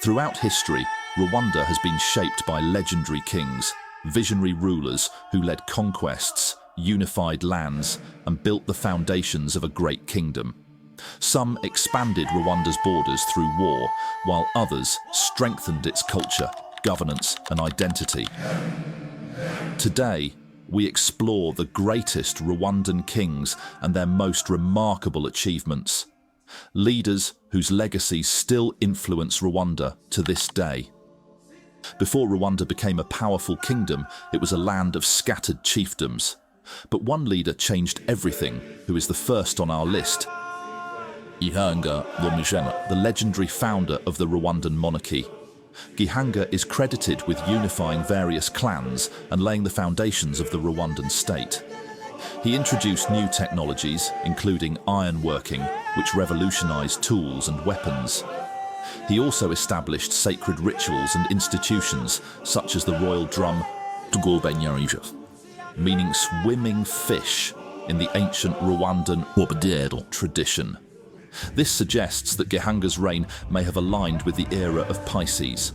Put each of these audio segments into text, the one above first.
Throughout history, Rwanda has been shaped by legendary kings, visionary rulers who led conquests, unified lands, and built the foundations of a great kingdom. Some expanded Rwanda's borders through war, while others strengthened its culture, governance, and identity. Today, we explore the greatest Rwandan kings and their most remarkable achievements. Leaders whose legacies still influence Rwanda to this day. Before Rwanda became a powerful kingdom, it was a land of scattered chiefdoms. But one leader changed everything, who is the first on our list. Gihanga I Ngomijana, the legendary founder of the Rwandan monarchy. Gihanga is credited with unifying various clans and laying the foundations of the Rwandan state. He introduced new technologies, including ironworking, which revolutionized tools and weapons. He also established sacred rituals and institutions, such as the royal drum, meaning swimming fish in the ancient Rwandan tradition. This suggests that Gihanga's reign may have aligned with the era of Pisces.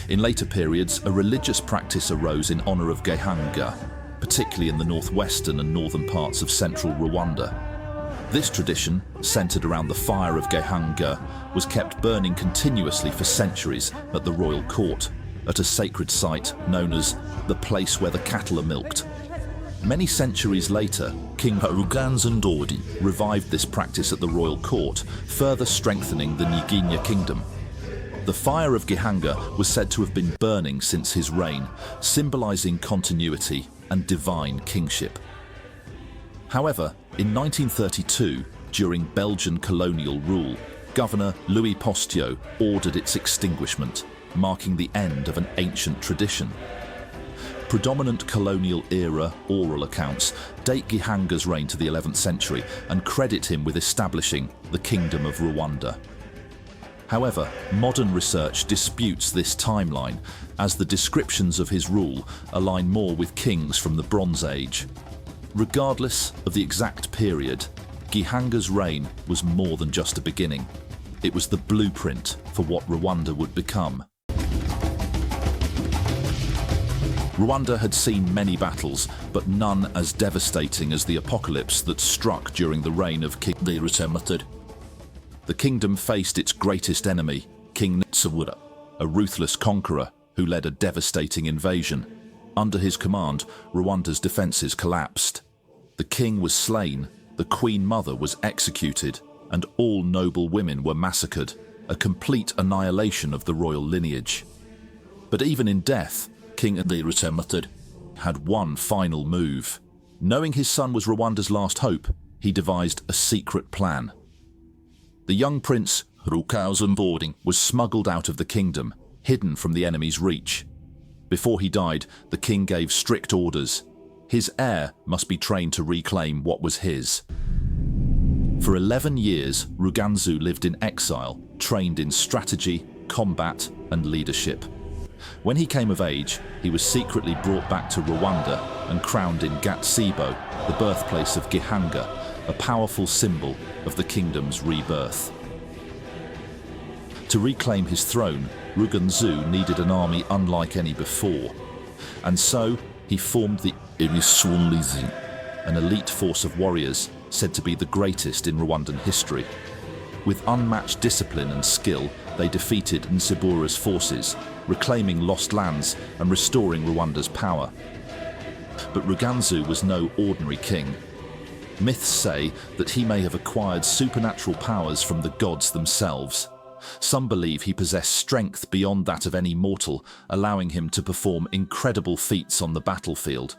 In later periods, a religious practice arose in honor of Gihanga, particularly in the northwestern and northern parts of central Rwanda. This tradition, centered around the fire of Gihanga, was kept burning continuously for centuries at the royal court, at a sacred site known as the place where the cattle are milked. Many centuries later, King Ruganzu Ndoli revived this practice at the royal court, further strengthening the Nyiginya kingdom. The fire of Gihanga was said to have been burning since his reign, symbolizing continuity and divine kingship. However, in 1932, during Belgian colonial rule, Governor Louis Pasteur ordered its extinguishment, marking the end of an ancient tradition. Predominant colonial-era oral accounts date Gihanga's reign to the 11th century and credit him with establishing the Kingdom of Rwanda. However, modern research disputes this timeline, as the descriptions of his rule align more with kings from the Bronze Age. Regardless of the exact period, Gihanga's reign was more than just a beginning. It was the blueprint for what Rwanda would become. Rwanda had seen many battles, but none as devastating as the apocalypse that struck during the reign of Kigeli IV. The kingdom faced its greatest enemy, King Cyilima, a ruthless conqueror who led a devastating invasion. Under his command, Rwanda's defences collapsed. The king was slain, the queen mother was executed, and all noble women were massacred, a complete annihilation of the royal lineage. But even in death, King Cyilima II had one final move. Knowing his son was Rwanda's last hope, he devised a secret plan. The young prince, Ruganzu Ndoli, was smuggled out of the kingdom, hidden from the enemy's reach. Before he died, the king gave strict orders. His heir must be trained to reclaim what was his. For 11 years, Ruganzu lived in exile, trained in strategy, combat, and leadership. When he came of age, he was secretly brought back to Rwanda and crowned in Gatsibo, the birthplace of Gihanga, a powerful symbol of the kingdom's rebirth. To reclaim his throne, Ruganzu needed an army unlike any before, and so he formed the Cyilima, an elite force of warriors said to be the greatest in Rwandan history. With unmatched discipline and skill, they defeated Nsibura's forces, reclaiming lost lands and restoring Rwanda's power. But Ruganzu was no ordinary king. Myths say that he may have acquired supernatural powers from the gods themselves. Some believe he possessed strength beyond that of any mortal, allowing him to perform incredible feats on the battlefield.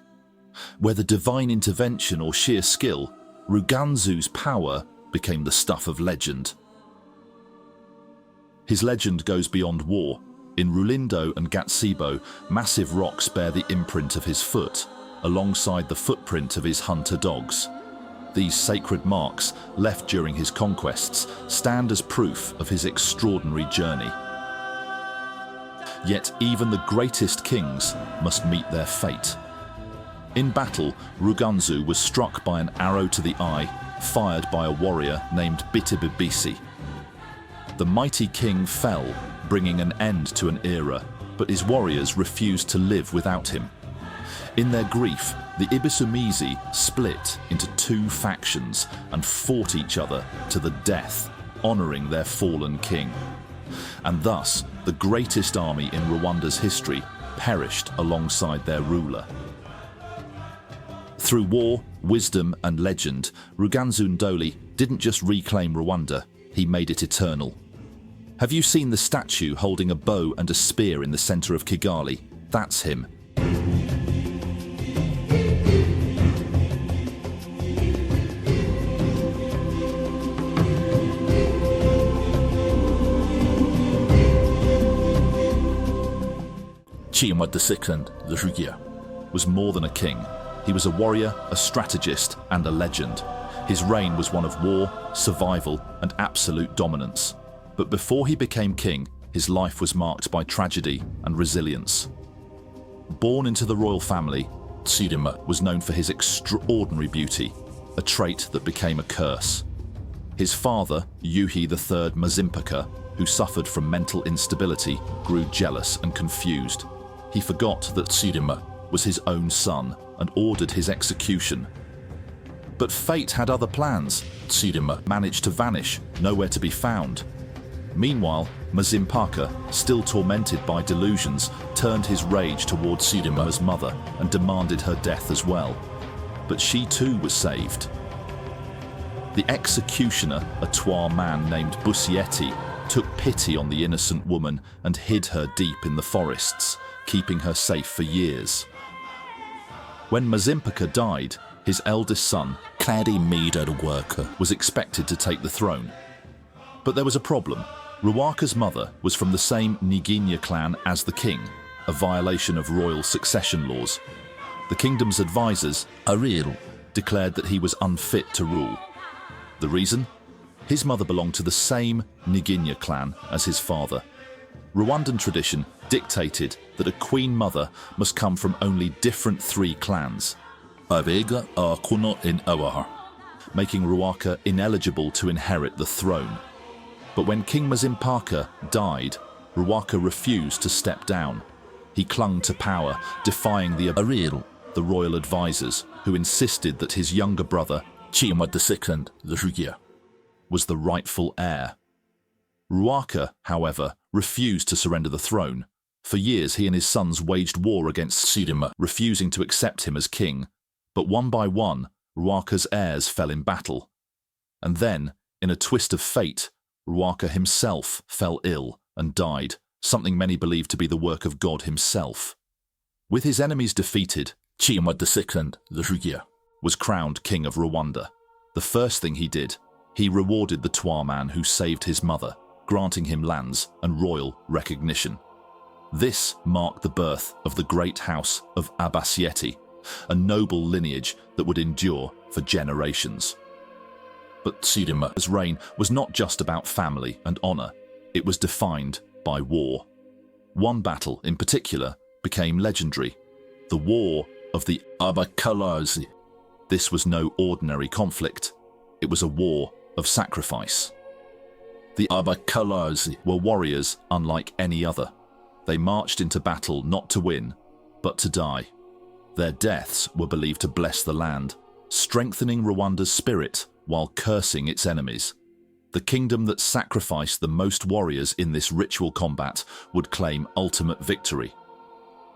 Whether divine intervention or sheer skill, Ruganzu's power became the stuff of legend. His legend goes beyond war. In Rulindo and Gatsibo, massive rocks bear the imprint of his foot, alongside the footprint of his hunter dogs. These sacred marks, left during his conquests, stand as proof of his extraordinary journey. Yet even the greatest kings must meet their fate. In battle, Ruganzu was struck by an arrow to the eye, fired by a warrior named Bitibibisi. The mighty king fell, bringing an end to an era, but his warriors refused to live without him. In their grief, the Ibisumizi split into two factions and fought each other to the death, honouring their fallen king. And thus, the greatest army in Rwanda's history perished alongside their ruler. Through war, wisdom and legend, Ruganzu Ndoli didn't just reclaim Rwanda, he made it eternal. Have you seen the statue holding a bow and a spear in the centre of Kigali? That's him. Cyilima II Rujugira Was more than a king. He was a warrior, a strategist, and a legend. His reign was one of war, survival, and absolute dominance. But before he became king, his life was marked by tragedy and resilience. Born into the royal family, Cyilima was known for his extraordinary beauty, a trait that became a curse. His father, Yuhi III Mazimpaka, who suffered from mental instability, grew jealous and confused. He forgot that Cyilima was his own son and ordered his execution. But fate had other plans. Cyilima managed to vanish, nowhere to be found. Meanwhile, Mazimpaka, still tormented by delusions, turned his rage towards Cyilima's mother and demanded her death as well. But she too was saved. The executioner, a Twa man named Busieti, took pity on the innocent woman and hid her deep in the forests, keeping her safe for years. When Mazimpaka died, his eldest son, was expected to take the throne. But there was a problem. Ruwaka's mother was from the same Nyiginya clan as the king, a violation of royal succession laws. The kingdom's advisors, declared that he was unfit to rule. The reason? His mother belonged to the same Nyiginya clan as his father. Rwandan tradition dictated that a queen mother must come from only different three clans, making Ruwaka ineligible to inherit the throne. But when King Mazimpaka died, Ruwaka refused to step down. He clung to power, defying the royal advisors, who insisted that his younger brother, Cyilima II Rujugira was the rightful heir. Ruwaka, however, refused to surrender the throne. For years he and his sons waged war against Cyilima, refusing to accept him as king. But one by one, Ruwaka's heirs fell in battle. And then, in a twist of fate, Ruwaka himself fell ill and died, something many believe to be the work of God himself. With his enemies defeated, Cyilima II Rujugira was crowned king of Rwanda. The first thing he did, he rewarded the Twa man who saved his mother, granting him lands and royal recognition. This marked the birth of the great house of Abasieti, a noble lineage that would endure for generations. But Cyilima's reign was not just about family and honour, it was defined by war. One battle in particular became legendary, the War of the Abakalazi. This was no ordinary conflict, it was a war of sacrifice. The Abakalazi were warriors unlike any other. They marched into battle not to win, but to die. Their deaths were believed to bless the land, strengthening Rwanda's spirit while cursing its enemies. The kingdom that sacrificed the most warriors in this ritual combat would claim ultimate victory.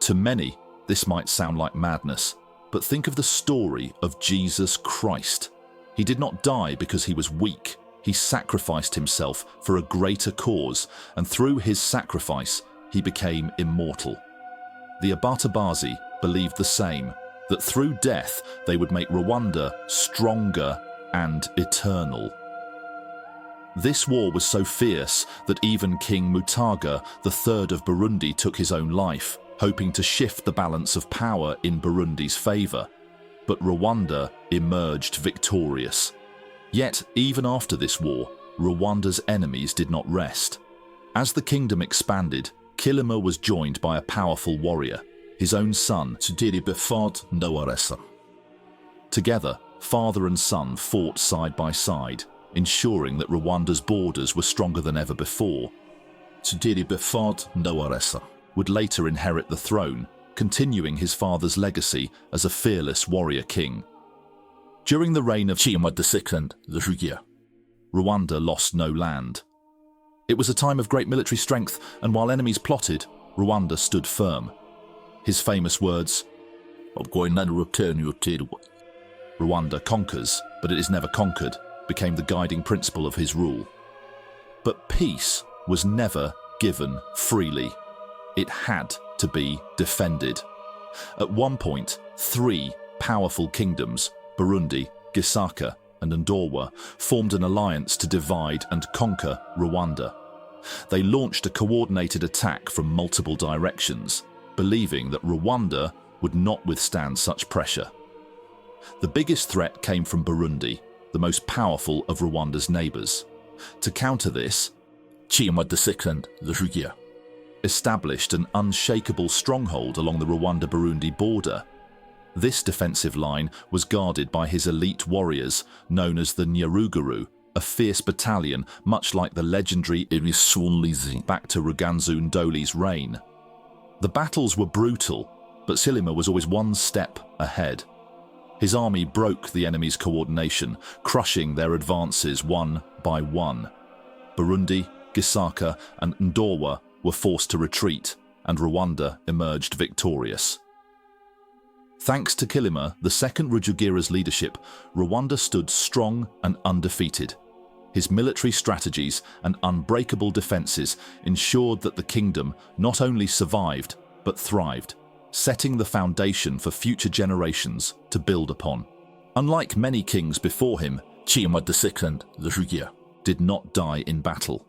To many, this might sound like madness, but think of the story of Jesus Christ. He did not die because he was weak. He sacrificed himself for a greater cause, and through his sacrifice, he became immortal. The Abatabazi believed the same, that through death they would make Rwanda stronger and eternal. This war was so fierce that even King Mutaga III of Burundi took his own life, hoping to shift the balance of power in Burundi's favour. But Rwanda emerged victorious. Yet, even after this war, Rwanda's enemies did not rest. As the kingdom expanded, Cyilima was joined by a powerful warrior, his own son, Kigeli IV Rwabugili. Together, father and son fought side by side, ensuring that Rwanda's borders were stronger than ever before. Kigeli IV Rwabugili. would later inherit the throne, continuing his father's legacy as a fearless warrior king. During the reign of Cyilima II Rujugira. Rwanda lost no land. It was a time of great military strength, and while enemies plotted, Rwanda stood firm. His famous words, I'm going to return you to "Rwanda conquers, but it is never conquered," became the guiding principle of his rule. But peace was never given freely. It had to be defended. At one point, three powerful kingdoms, Burundi, Gisaka, and Ndoli, formed an alliance to divide and conquer Rwanda. They launched a coordinated attack from multiple directions, believing that Rwanda would not withstand such pressure. The biggest threat came from Burundi, the most powerful of Rwanda's neighbours. To counter this, Cyilima II Rujugira. established an unshakable stronghold along the Rwanda-Burundi border. This defensive line was guarded by his elite warriors, known as the Nyaruguru, a fierce battalion much like the legendary Irisonlizi. back to Ruganzu Ndoli's reign. The battles were brutal, but Cyilima was always one step ahead. His army broke the enemy's coordination, crushing their advances one by one. Burundi, Gisaka, and Ndoli were forced to retreat, and Rwanda emerged victorious. Thanks to Cyilima II Rujugira's leadership, Rwanda stood strong and undefeated. His military strategies and unbreakable defences ensured that the kingdom not only survived, but thrived, setting the foundation for future generations to build upon. Unlike many kings before him, Cyilima II Rujugira. did not die in battle.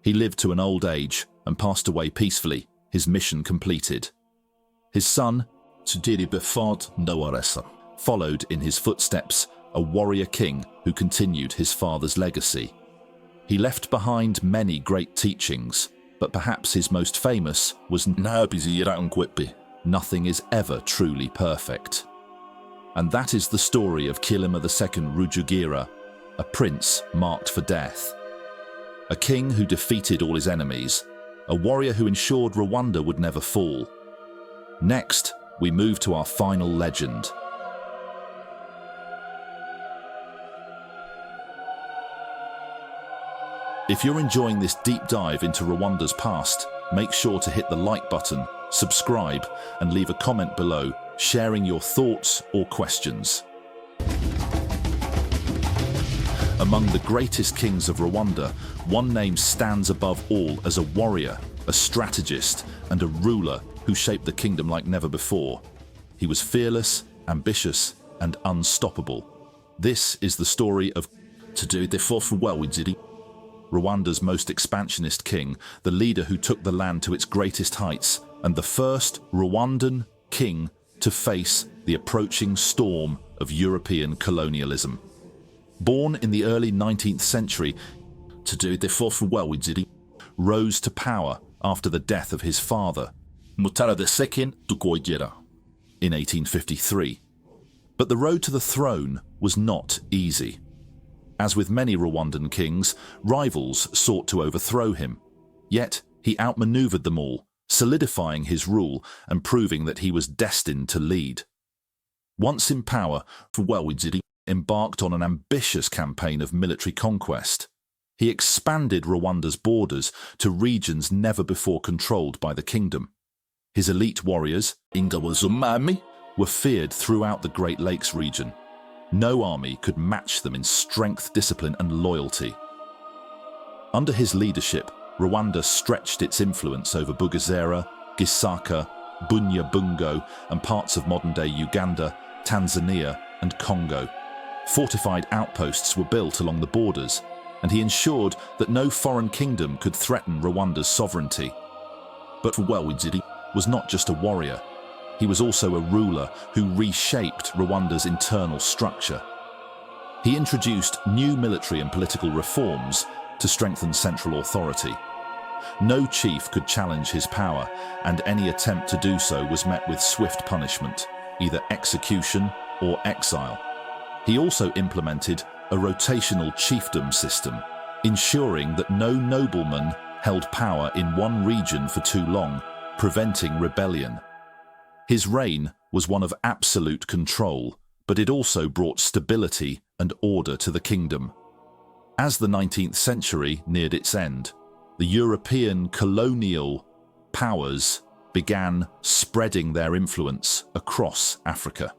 He lived to an old age and passed away peacefully, his mission completed. His son, Kigeli IV Rwabugili. followed in his footsteps, a warrior king who continued his father's legacy. He left behind many great teachings, but perhaps his most famous was nothing is ever truly perfect. And that is the story of Cyilima II Rujugira, a prince marked for death. A king who defeated all his enemies, a warrior who ensured Rwanda would never fall. Next, we move to our final legend. If you're enjoying this deep dive into Rwanda's past, make sure to hit the like button, subscribe, and leave a comment below, sharing your thoughts or questions. Among the greatest kings of Rwanda, one name stands above all as a warrior, a strategist, and a ruler who shaped the kingdom like never before. He was fearless, ambitious, and unstoppable. This is the story of Kigeli IV Rwabugili. Rwanda's most expansionist king, the leader who took the land to its greatest heights, and the first Rwandan king to face the approaching storm of European colonialism. Born in the early 19th century, Kigeli IV Rwabugili. rose to power after the death of his father Mutara II Ndoli. in 1853. But the road to the throne was not easy. As with many Rwandan kings, rivals sought to overthrow him. Yet he outmaneuvered them all, solidifying his rule and proving that he was destined to lead. Once in power, Rwabugili. embarked on an ambitious campaign of military conquest. He expanded Rwanda's borders to regions never before controlled by the kingdom. His elite warriors were feared throughout the Great Lakes region. No army could match them in strength, discipline, and loyalty. Under his leadership, Rwanda stretched its influence over Bugesera, Gisaka, Bunyabungo, and parts of modern-day Uganda, Tanzania, and Congo. Fortified outposts were built along the borders, and he ensured that no foreign kingdom could threaten Rwanda's sovereignty. But Rwabugili. was not just a warrior. He was also a ruler who reshaped Rwanda's internal structure. He introduced new military and political reforms to strengthen central authority. No chief could challenge his power, and any attempt to do so was met with swift punishment, either execution or exile. He also implemented a rotational chiefdom system, ensuring that no nobleman held power in one region for too long, preventing rebellion. His reign was one of absolute control, but it also brought stability and order to the kingdom. As the 19th century neared its end, the European colonial powers began spreading their influence across Africa.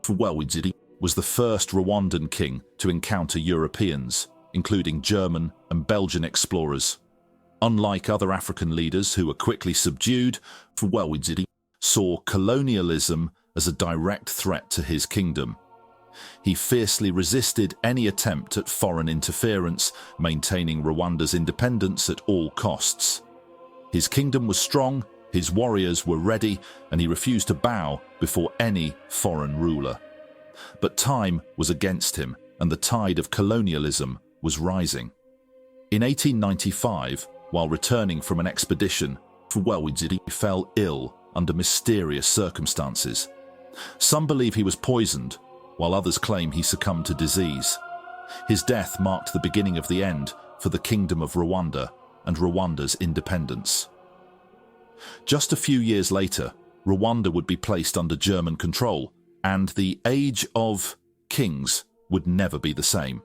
Rwabugiri Was the first Rwandan king to encounter Europeans, including German and Belgian explorers. Unlike other African leaders who were quickly subdued, Rwabugiri saw colonialism as a direct threat to his kingdom. He fiercely resisted any attempt at foreign interference, maintaining Rwanda's independence at all costs. His kingdom was strong, his warriors were ready, and he refused to bow before any foreign ruler. But time was against him, and the tide of colonialism was rising. In 1895, while returning from an expedition, Rwabugiri fell ill under mysterious circumstances. Some believe he was poisoned, while others claim he succumbed to disease. His death marked the beginning of the end for the Kingdom of Rwanda and Rwanda's independence. Just a few years later, Rwanda would be placed under German control, and the age of kings would never be the same.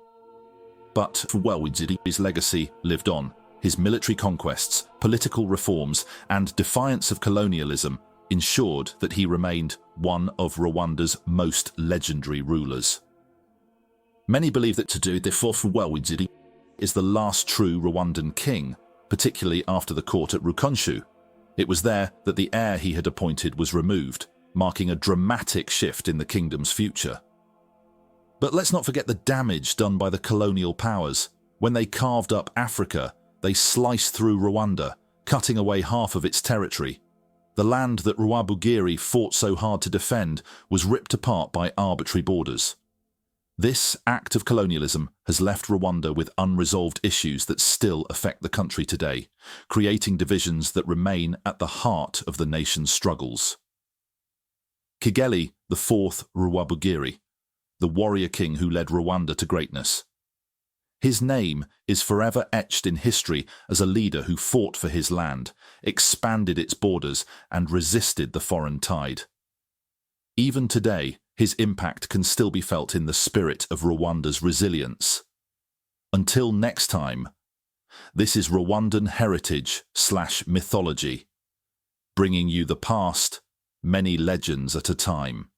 But Rwabugiri's legacy lived on. His military conquests, political reforms, and defiance of colonialism ensured that he remained one of Rwanda's most legendary rulers. Many believe that Rwabugiri is the last true Rwandan king, particularly after the court at Ruganzu. It was there that the heir he had appointed was removed, marking a dramatic shift in the kingdom's future. But let's not forget the damage done by the colonial powers. When they carved up Africa, they sliced through Rwanda, cutting away half of its territory. The land that Rwabugiri fought so hard to defend was ripped apart by arbitrary borders. This act of colonialism has left Rwanda with unresolved issues that still affect the country today, creating divisions that remain at the heart of the nation's struggles. Kigeli IV Rwabugiri, the warrior king who led Rwanda to greatness. His name is forever etched in history as a leader who fought for his land, expanded its borders, and resisted the foreign tide. Even today, his impact can still be felt in the spirit of Rwanda's resilience. Until next time, this is Rwandan Heritage/Mythology, bringing you the past, many legends at a time.